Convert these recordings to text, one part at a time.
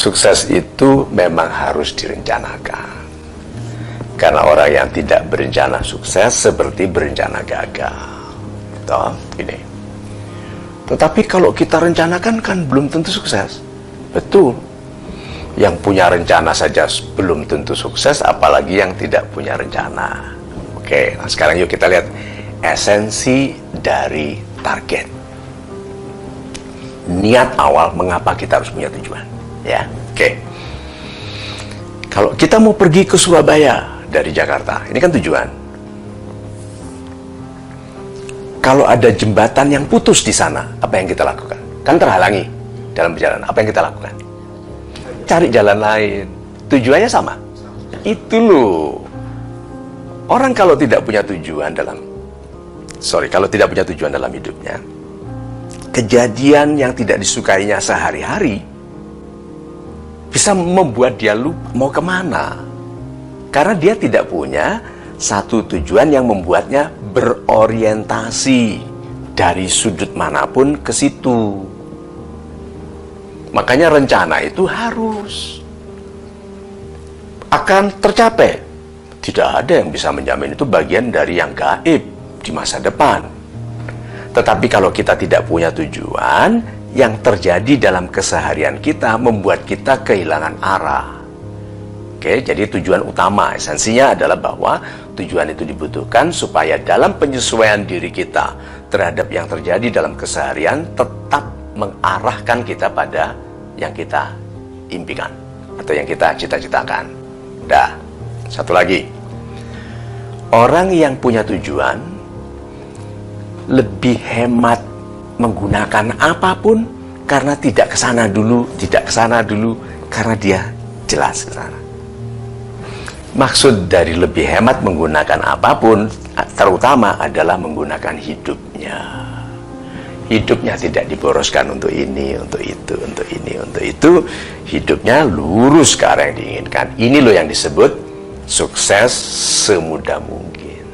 Sukses itu memang harus direncanakan. Karena orang yang tidak berencana sukses seperti berencana gagal. Toh, ini. Tetapi kalau kita rencanakan kan belum tentu sukses. Betul. Yang punya rencana saja belum tentu sukses, apalagi yang tidak punya rencana. Oke, nah sekarang yuk kita lihat esensi dari target. Niat awal mengapa kita harus punya tujuan. Ya, oke. Kalau kita mau pergi ke Surabaya dari Jakarta, ini kan tujuan. Kalau ada jembatan yang putus di sana, apa yang kita lakukan? Kan terhalangi dalam perjalanan. Apa yang kita lakukan? Cari jalan lain. Tujuannya sama. Itu loh. Orang kalau tidak punya tujuan kalau tidak punya tujuan dalam hidupnya, kejadian yang tidak disukainya sehari-hari bisa membuat dia lupa mau kemana. Karena dia tidak punya satu tujuan yang membuatnya berorientasi dari sudut manapun ke situ. Makanya rencana itu harus akan tercapai. Tidak ada yang bisa menjamin, itu bagian dari yang gaib di masa depan. Tetapi kalau kita tidak punya tujuan, yang terjadi dalam keseharian kita membuat kita kehilangan arah. Oke, jadi tujuan utama, esensinya adalah bahwa tujuan itu dibutuhkan supaya dalam penyesuaian diri kita terhadap yang terjadi dalam keseharian tetap mengarahkan kita pada yang kita impikan atau yang kita cita-citakan. Dah, satu lagi. Orang yang punya tujuan lebih hemat menggunakan apapun karena tidak ke sana dulu, karena dia jelas ke sana. Maksud dari lebih hemat menggunakan apapun terutama adalah menggunakan hidupnya. Hidupnya tidak diboroskan untuk ini, untuk itu, untuk ini, untuk itu. Hidupnya lurus ke arah yang diinginkan. Ini loh yang disebut sukses semudah mungkin.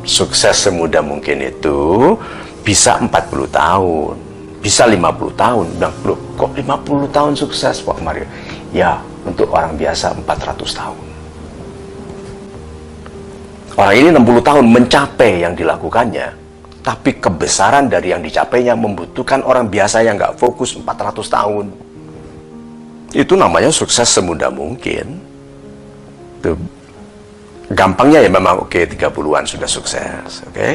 Sukses semudah mungkin itu bisa 40 tahun, bisa 50 tahun. Bilang, loh, kok 50 tahun sukses Pak Mario? Ya, untuk orang biasa 400 tahun. Orang ini 60 tahun mencapai yang dilakukannya, tapi kebesaran dari yang dicapainya membutuhkan orang biasa yang nggak fokus 400 tahun. Itu namanya sukses semudah mungkin. Tuh. Gampangnya ya memang oke, 30-an sudah sukses, oke,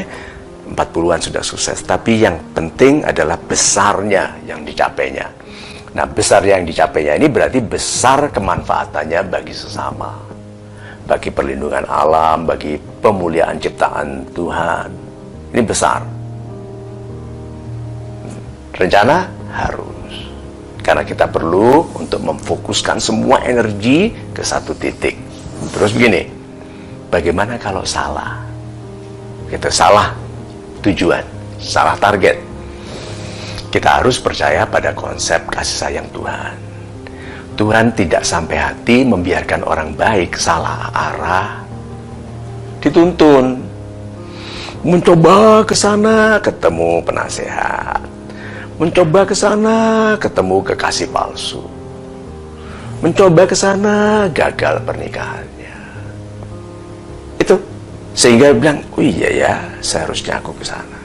40-an sudah sukses. Tapi yang penting adalah besarnya yang dicapainya. Nah, besar yang dicapainya ini berarti besar kemanfaatannya bagi sesama, bagi perlindungan alam, bagi pemuliaan ciptaan Tuhan. Ini besar. Rencana harus, karena kita perlu untuk memfokuskan semua energi ke satu titik. Terus begini, bagaimana kalau salah? Kita salah tujuan, salah target. Kita harus percaya pada konsep kasih sayang Tuhan. Tuhan tidak sampai hati membiarkan orang baik salah arah, dituntun. Mencoba ke sana ketemu penasehat, mencoba ke sana ketemu kekasih palsu, mencoba ke sana gagal pernikahannya. Itu sehingga bilang, oh iya ya, seharusnya aku ke sana.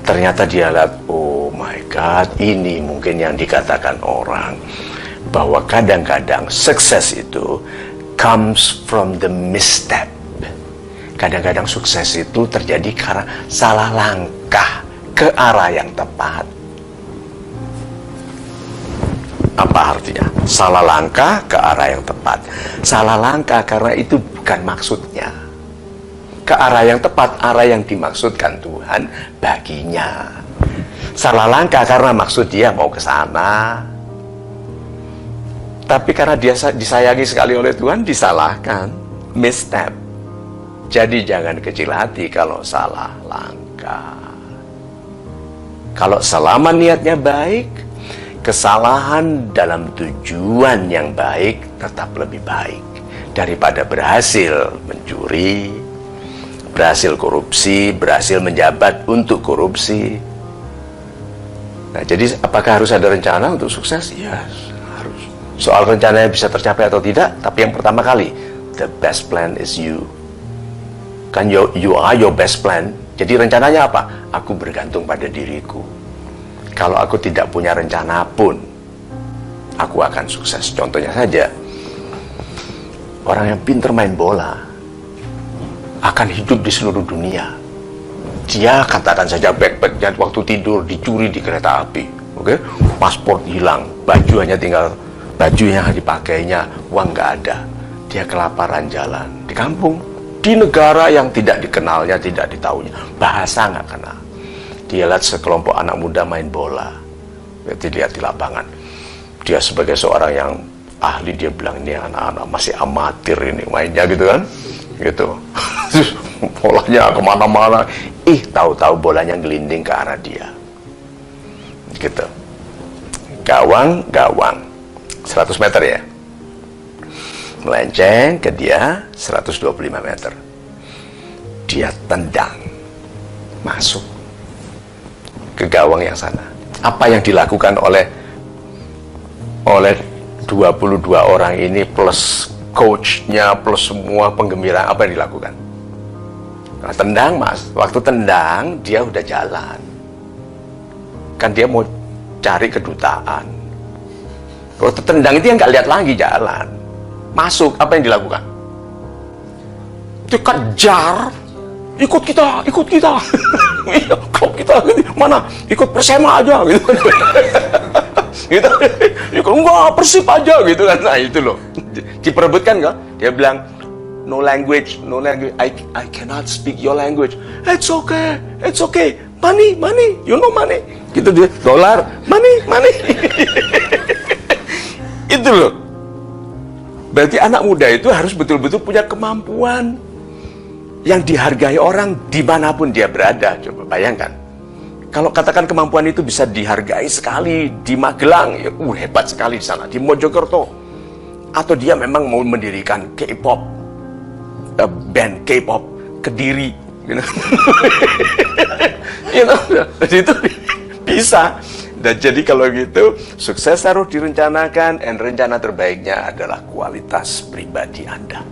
Ternyata dia lihat, oh my God, ini mungkin yang dikatakan orang bahwa kadang-kadang sukses itu comes from the misstep. Kadang-kadang sukses itu terjadi karena salah langkah ke arah yang tepat. Apa artinya? Salah langkah ke arah yang tepat. Salah langkah karena itu bukan maksudnya. Ke arah yang tepat, arah yang dimaksudkan Tuhan baginya. Salah langkah karena maksud dia mau ke sana, tapi karena dia disayangi sekali oleh Tuhan, disalahkan, misstep. Jadi jangan kecil hati kalau salah langkah. Kalau selama niatnya baik, kesalahan dalam tujuan yang baik tetap lebih baik daripada berhasil mencuri, berhasil korupsi, berhasil menjabat untuk korupsi. Nah, jadi apakah harus ada rencana untuk sukses? Yes, harus. Soal rencananya bisa tercapai atau tidak, tapi yang pertama kali, the best plan is you. Kan you are your best plan. Jadi rencananya apa? Aku bergantung pada diriku. Kalau aku tidak punya rencana pun, aku akan sukses. Contohnya saja, orang yang pintar main bola akan hidup di seluruh dunia. Dia katakan saja backpacknya waktu tidur dicuri di kereta api, oke? Paspor hilang, baju hanya tinggal baju yang dipakainya, uang nggak ada. Dia kelaparan jalan di kampung, di negara yang tidak dikenalnya, tidak ditahunya, bahasa nggak kenal. Dia lihat sekelompok anak muda main bola, berarti lihat di lapangan. Dia sebagai seorang yang ahli, dia bilang ini anak-anak masih amatir ini mainnya gitu kan, gitu. Bolanya kemana-mana, tahu-tahu bolanya gelinding ke arah dia, gitu. Gawang 100 meter ya, melenceng ke dia 125 meter, dia tendang masuk ke gawang yang sana. Apa yang dilakukan oleh 22 orang ini plus coachnya plus semua penggembira, apa yang dilakukan? Nah, tendang mas, waktu tendang dia udah jalan, kan dia mau cari kedutaan. Waktu tendang itu yang nggak lihat lagi jalan, masuk, apa yang dilakukan? Dikejar, ikut kita, klub kita, mana? Ikut Persema aja, gitu. Gitu, enggak, Persib aja, gitu kan? Nah itu loh, diperebutkan kan? Dia bilang, no language, I cannot speak your language. It's okay, money, you know money. Gitu dia, dolar, money. Itu loh. Berarti anak muda itu harus betul-betul punya kemampuan yang dihargai orang dimanapun dia berada. Coba bayangkan, kalau katakan kemampuan itu bisa dihargai sekali di Magelang, ya, hebat sekali di sana, di Mojokerto, atau dia memang mau mendirikan K-pop, band K-pop Kediri, you know? Itu bisa. Dan jadi kalau gitu, sukses harus direncanakan, dan rencana terbaiknya adalah kualitas pribadi Anda.